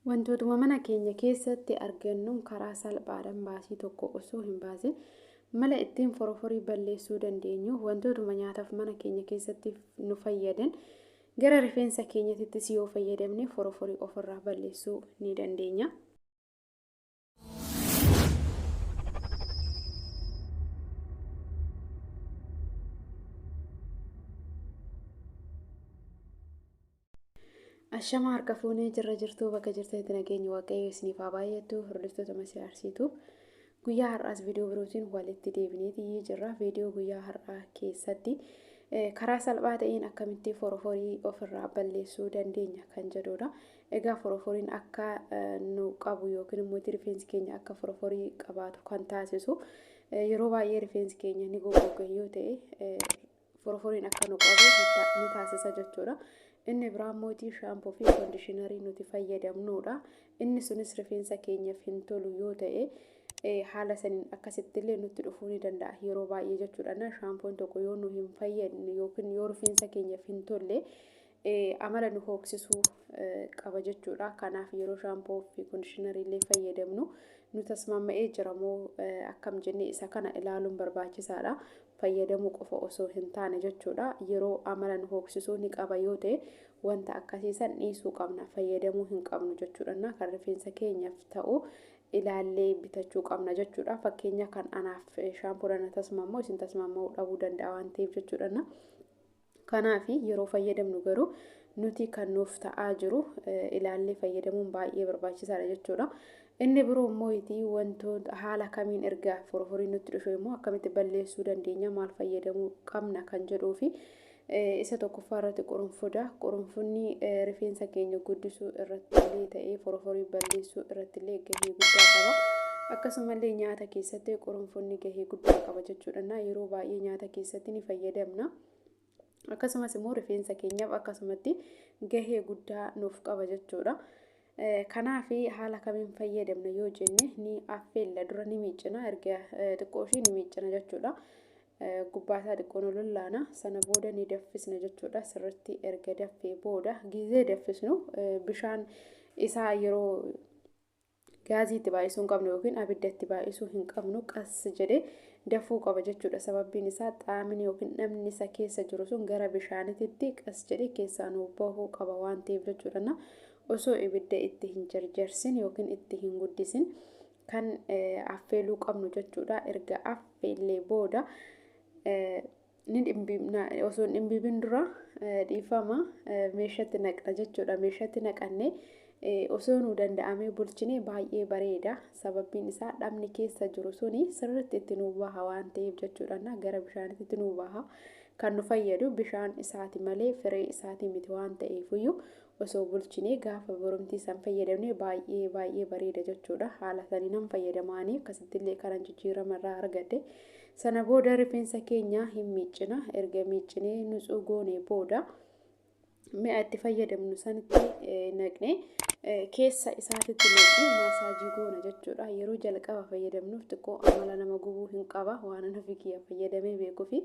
Wantootuma mana keenya keessatti argannu karaa salphaadhaan baasii tokko osoo hin baasin mala ittiin foroforii balleessuu dandeenyu wantootuma nyaataaf mana keenya keessatti nu fayyadan gara rifeensa keenyattis yoo fayyadamne foroforii ofirraa balleessuu ni dandeenya. Ashama harka fuunee jirra jirtuu bakka jirtanitti nageenya waaqayyo isiniif haa baay'attu hordoftoota Masii Arsiituu. Guyyaa har'aas viidiyoo birootiin walitti deebineetii jirra. Viidiyoo guyyaa har'aa keessatti karaa salphaa ta'een akkamitti foroforii ofirraa balleessuu dandeenya kan jedhudha. Egaa foroforiin akka nu qabu yookiin immoo rifeensi keenya akka foroforii qabaatu kan taasisu yeroo baay'ee rifeensi keenya ni goggoga yoo ta'e foroforiin akka nu qabu ni taasisa jechuudha. Inni biraan mootii shaampoo fi koondishinarii nuti fayyadamnudha. Inni sunis rifeensa keenyaaf hin tolu yoo ta'e haala saniin akkasittillee nutti dhufuu ni danda'a yeroo baay'ee jechuudha. Shaampoon tokko yoo nu hin fayyadne yookiin yoo rifeensa keenyaaf hin tolle amala nu hooksisuu qaba jechuudha. Kanaaf yeroo shaampoo fi koondishinarii illee fayyadamnu nu tasmamma'ee jira moo akkam jennee isa kana ilaaluun barbaachisaadha. Fayyadamuu qofa osoo hin taane jechuudha. Yeroo amala nu hooksisuu ni qaba yoo ta'e wanta akkasiisan dhiisuu qabna fayyadamuu hin qabnu jechuudha. Kan rifeensa keenyaaf ta'u ilaallee bitachuu qabna jechuudha. Fakkeenya kan anaaf shaampoodhaan tasmammoo isin tasmamma'uu dhabuu danda'a waan ta'eef jechuudha. Kanaaf yeroo fayyadamnu garuu nuti kan nuuf ta'aa jiru ilaallee fayyadamuun baay'ee barbaachisaadha jechuudha. Inni biroo immoo wantoota haala kamiin erga foroforii nutti dhufe immoo akkamitti balleessuu dandeenya maal fayyadamuu qabna kan jedhuu fi isa tokkoffaa irratti qurunfuudha. Qurunfunni rifeensa keenya guddisuu irratti illee ta'ee foroforii balleessuu irratti illee gahee guddaa qaba. Akkasumallee nyaata keessatti qurunfunni gahee guddaa qaba jechuudha. Yeroo baay'ee nyaata keessatti ni fayyadamna. Akkasumas immoo rifeensa keenyaaf akkasumatti gahee guddaa nuuf qaba jechuudha. Kanaaf haala kamiin fayyadamna yoo jenne ni affeella dura ni miicina erga xiqqoo ishii ni miicina jechuudha. Gubbaasaa xiqqoo nu lullaana sana booda ni daffisna jechuudha. Sirriitti erga daffee booda gizee daffisnu bishaan isaa yeroo gaaziitti baay'isuu hin qabnu yookiin abiddatti baay'isuu hin qabnu qas jedhee dafuu qaba jechuudha. Sababbiin isaa xaamini yookiin dhamni isa keessa jiru sun gara bishaanitti qas jedhee keessaa nu bahuu qaba waan ta'eef jechuudha. Osoo ibidda itti hin jarjarsin yookiin itti hin guddisin kan affeeluu qabnu jechuudha. Erga affeellee booda ni dhimbifna osoo hin dhimbifin dura dhiifama meeshatti naqna jechuudha. Meeshatti naqannee osoo nu danda'amee bulchine baay'ee bareeda. Sababbiin isaa dhamni keessa jiru suni sirriitti itti nu baha waan ta'eef jechuudha. Gara bishaanitti nu baha. Kan nu fayyadu bishaan isaati malee firee isaati miti waan ta'eefiyyuu osoo bulchine gaafa boromtii san fayyadamne baay'ee bareeda jechuudha. Haala saniin fayyadamanii akkasittillee kanan jijjiirama irraa argadde. Sana booda rifeensa keenya hin miicina. Erga miicinee nutsuu goonee booda mi'a itti fayyadamnu sanitti naqne keessa isaatitti naqne maasaajii goona jechuudha. Yeroo jalqaba fayyadamnuuf xiqqoo amala nama gubuu hin qaba waan nafi kiyya fayyadamee beekuufi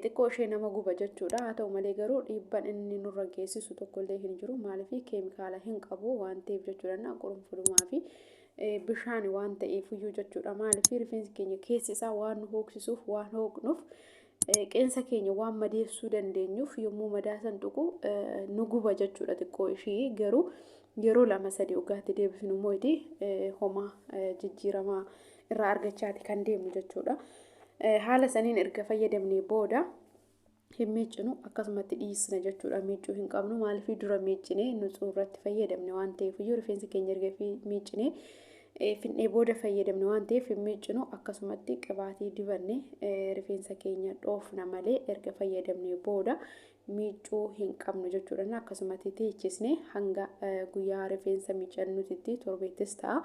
xiqqoo ishee nama guba jechuudha. Haa ta'u malee garuu dhiibbaan inni nurra geessisu tokkollee hin jiru. Maaliif keemikaala hin qabu waan ta'eef jechuudha. Qurunfudumaa fi bishaan waan ta'eef iyyuu jechuudha. Maaliif rifeensi keenya keessi isaa waan nu hooksisuuf waan hoognuuf qeensa keenya waan madeessuu dandeenyuuf yommuu madaasan tuqu nu guba jechuudha. Xiqqoo ishee garuu yeroo 2-3 dhugaatti deebisnu immoo homaa jijjiiramaa irraa argachaati kan deemnu jechuudha. Haala saniin erga fayyadamnee booda hin miicinu akkasumatti dhiisna jechuudha. Miicuu hin qabnu maaliif dura miicine nutsuu irratti fayyadamne waan ta'eef iyyuu rifeensa keenya erga miicine finnee booda fayyadamne waan ta'eef hin miicinu akkasumatti qibaatii dibanne rifeensa keenya dhoofna malee erga fayyadamne booda miicuu hin qabnu jechuudha. Akkasumatti teechisne hanga guyyaa rifeensa miicannutti torbeettis ta'a.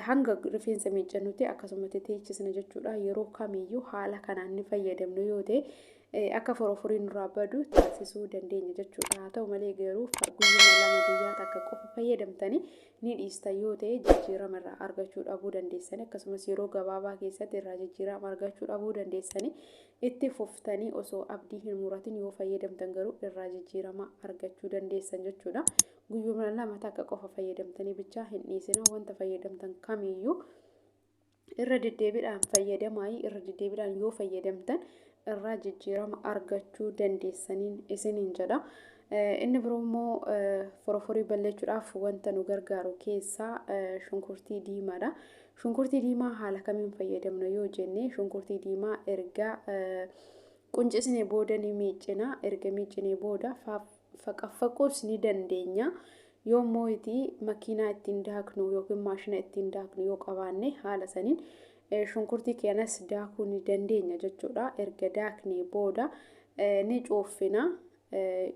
Hanga rifeensa miicannutti akkasumatti teechisna jechuudha. Yeroo kamiyyuu haala kanaan ni fayyadamnu yoo ta'e akka foroforiin nurraa badu taasisuu dandeenya jechuudha. Haa ta'u malee garuu guyyaa 2 guyyaa takka qofa fayyadamtanii ni dhiistan yoo ta'e jijjiirama irraa argachuu dhabuu dandeessanii akkasumas yeroo gabaabaa keessatti irraa jijjiirama argachuu dhabuu dandeessanii itti fuftanii osoo abdii hin muratin yoo fayyadamtan garuu irraa jijjiirama argachuu dandeessan jechuudha. guyyuma lama takka qofa fayyadamtanii bichaa hin dhiisina wanta fayyadamtan kamiyyuu irra deddeebiidhaan fayyadamaa irra deddeebiidhaan yoo fayyadamtan irraa jijjiirama argachuu dandeessaniin isiniin jedha. Inni biroo immoo forforii balleessuudhaaf wanta nu gargaaru keessaa shunkurtii diimaadha. Shunkurtii diimaa haala kamiin fayyadamna yoo jenne shunkurtii diimaa erga quncisnee booda ni miicina. Erga miicinee booda faqaffaquus ni dandeenya. Yoo mootii makiinaa ittiin daaknu yookiin maashina ittiin daaknu yoo qabaanne haala saniin shunkurtii keenyas daakuu ni dandeenya jechuudha. Erga daaknee booda ni cuuffina.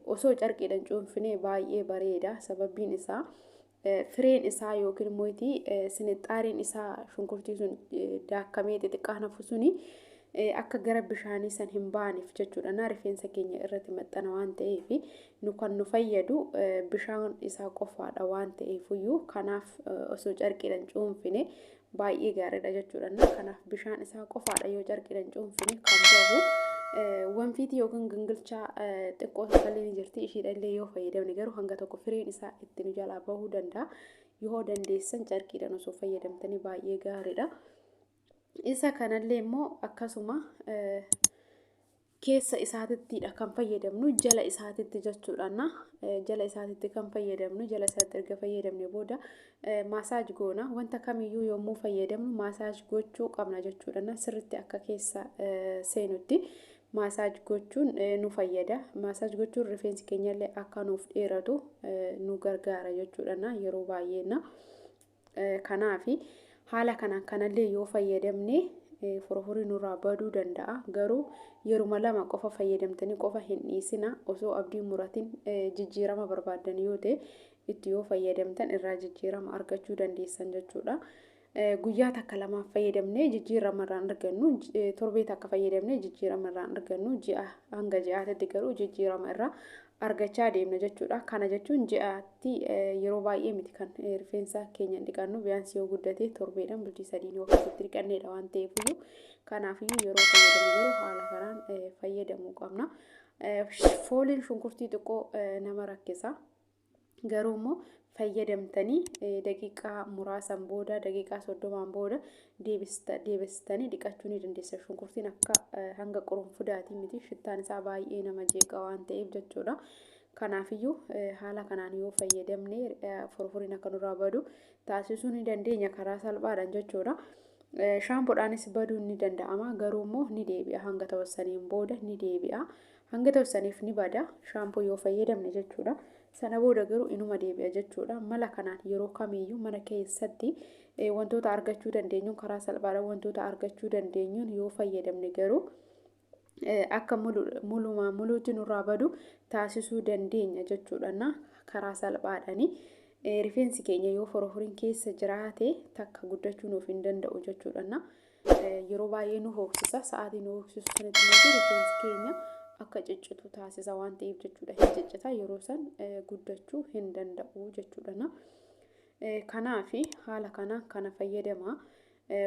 Osoo carqiidhaan cuunfinee baay'ee bareeda. Sababbiin isaa fireen isaa yookiin mootii sinixaariin isaa shunkurtii sun daakamee xixiqqaan hafu suni akka gara bishaanii san hin baaneef jechuudha. Na rifeensa keenya irratti maxxana waan ta'eef nu kan nu fayyadu bishaan isaa qofaadha waan ta'eefiyyuu kanaaf osoo carqiidhaan cuunfine baay'ee gaariidha jechuudha. Kanaaf bishaan isaa qofaadha yoo carqiidhaan cuunfine kan bahu. Wanfiiti yookiin gingilchaa xiqqoo takkallee ni jirti ishiidha illee yoo fayyadamne garuu hanga tokko fireen isaa ittiin jalaa bahuu danda'a. Yoo dandeessan carqiidhaan osoo fayyadamtanii baay'ee gaariidha. Isa kanallee immoo akkasuma keessa isaatittidha kan fayyadamnu jala isaatitti jechuudha. Jala isaatitti kan fayyadamnu jala isaatti erga fayyadamne booda maasaaj goona. Wanta kamiyyuu yommuu fayyadamnu maasaaj gochuu qabna jechuudha. Sirriitti akka keessa seenutti maasaaj gochuun nu fayyada. Maasaaj gochuun rifeensi keenyallee akka nuuf dheeratu nu gargaara jechuudha. Yeroo baay'ee kanaafi haala kanallee yoo fayyadamne forforii nurraa baduu danda'a. Garuu yeruma lama qofa fayyadamtanii qofa hin dhiisina. Osoo abdii muratiin jijjiirama barbaadan yoo ta'e itti yoo fayyadamtan irraa jijjiirama argachuu dandeessan jechuudha. Guyyaa takka lamaaf fayyadamnee jijjiirama irraan argannu, torbee takka fayyadamnee jijjiirama irraan argannu, ji'a hanga ji'aatti garuu jijjiirama irraa argachaa deemna jechuudha. Kana jechuun ji'aatti yeroo baay'ee miti kan rifeensa keenya dhiqannu biyyaansi yoo guddate torbeedhaan bultii sadii yoo keessatti dhiqanneedha waan ta'eefiyyuu kanaafiyyuu yeroo fayyadamu garuu haala kanaan fayyadamuu qabna. Fooliin shunkurtii xiqqoo nama rakkisa. Garuu immoo fayyadamtanii daqiiqaa muraasan booda daqiiqaa 30 booda deebistanii dhiqachuu ni dandeessa. Shunkurtiin akka hanga qurunfudaatii miti shittaan isaa baay'ee nama jeeqa waan ta'eef jechuudha. Kanaafiyyuu haala kanaan yoo fayyadamne forforiin akka nurraa badu taasisuu ni dandeenya karaa salphaadhaan jechuudha. Shaampoodhaanis baduu ni danda'ama. Garuu immoo ni deebi'a hanga tawassaniin booda ni deebi'a. Hanga tawassaniif ni bada shaampoo yoo fayyadamne jechuudha. Sana booda garuu inuma deebi'a jechuudha. Mala kanaan yeroo kamiyyuu mana keessatti wantoota argachuu dandeenyuun karaa salphaadhaan wantoota argachuu dandeenyuun yoo fayyadamne garuu akka muluutti nurraa badu taasisuu dandeenya jechuudha. Karaa salphaadhaan rifeensi keenya yoo forforiin keessa jiraate takka guddachuu nuuf hin danda'u jechuudha. Yeroo baay'ee nu hooksisa. Sa'aatii nu hooksisu sanatti rifeensi keenya akka ciccitu taasisa waan ta'eef jechuudha. Hin ciccita yeroo san guddachuu hin danda'u jechuudha. Kanaafi haala kana fayyadama.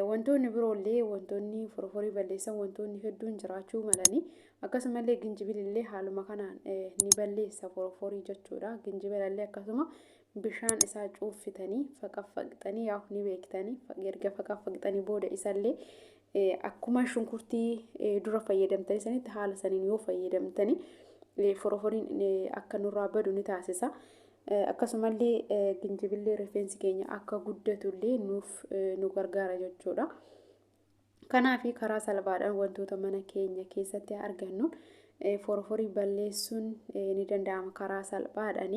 Wantoonni biroollee wantoonni forforii balleessan wantoonni hedduun jiraachuu malanii akkasumallee ginjibilillee haaluma kanaan ni balleessa forforii jechuudha. Ginjibilallee akkasuma bishaan isaa cuuffitanii faqaffaqxanii yaa ni beektanii erga faqaffaqxanii booda isallee akkuma shunkurtii dura fayyadamtanii sanitti haala saniin yoo fayyadamtanii forforiin akka nurraa badu ni taasisa. Akkasumallee ginjibillee rifeensi keenya akka guddatullee nu gargaara jechuudha. Kanaafi karaa salphaadhaan wantoota mana keenya keessatti argannu forforii balleessuun ni danda'ama karaa salphaadhaan.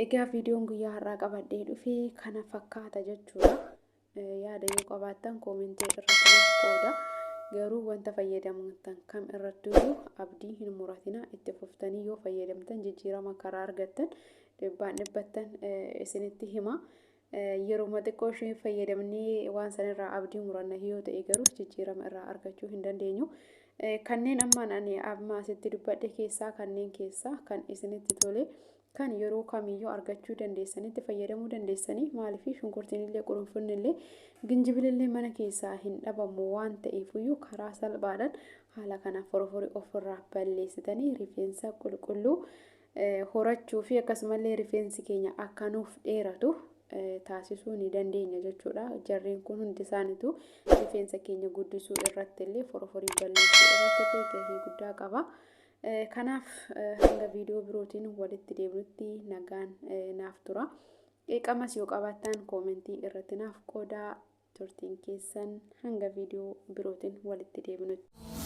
Egaa viidiyoon guyyaa har'aa qabadhee dhufe kana fakkaata jechuudha. Yaada yoo qabaattan koomentii irratti qooda. Garuu wanta fayyadamtan kam irratti abdii hin muratina. Itti fuftanii yoo fayyadamtan jijjiirama karaa argattan dhibbattan isinitti hima. Yeroo xiqqoo ishee fayyadamnee waan sanirraa abdii muranna yoo ta'e garuu jijjiirama irraa argachuu hin dandeenyu. Kanneen amma asitti dubbadhe keessaa kanneen keessaa kan isinitti tole kan yeroo kamiyyuu argachuu dandeessanitti fayyadamuu dandeessanii maaliif shunkurtiinillee qurunfunnillee ginjibilillee mana keessaa hin dhabamu waan ta'eefiyyuu karaa salphaadhaan haala kana forforii ofirraa balleessitanii rifeensa qulqulluu horachuu fi akkasumallee rifeensi keenya akka nuuf dheeratu taasisuu ni dandeenya jechuudha. Jarreen kun hundi isaaniitu rifeensa keenya guddisuu irratti illee foroforii balleessuu irratti gahee guddaa qaba. Kanaaf hanga viidiyoo birootiin walitti deebinutti nagaan naaf tura. Qamas yoo qabaattan koomentii irratti naaf qoodaa. Turtiin keessan hanga viidiyoo birootiin walitti deebinutti.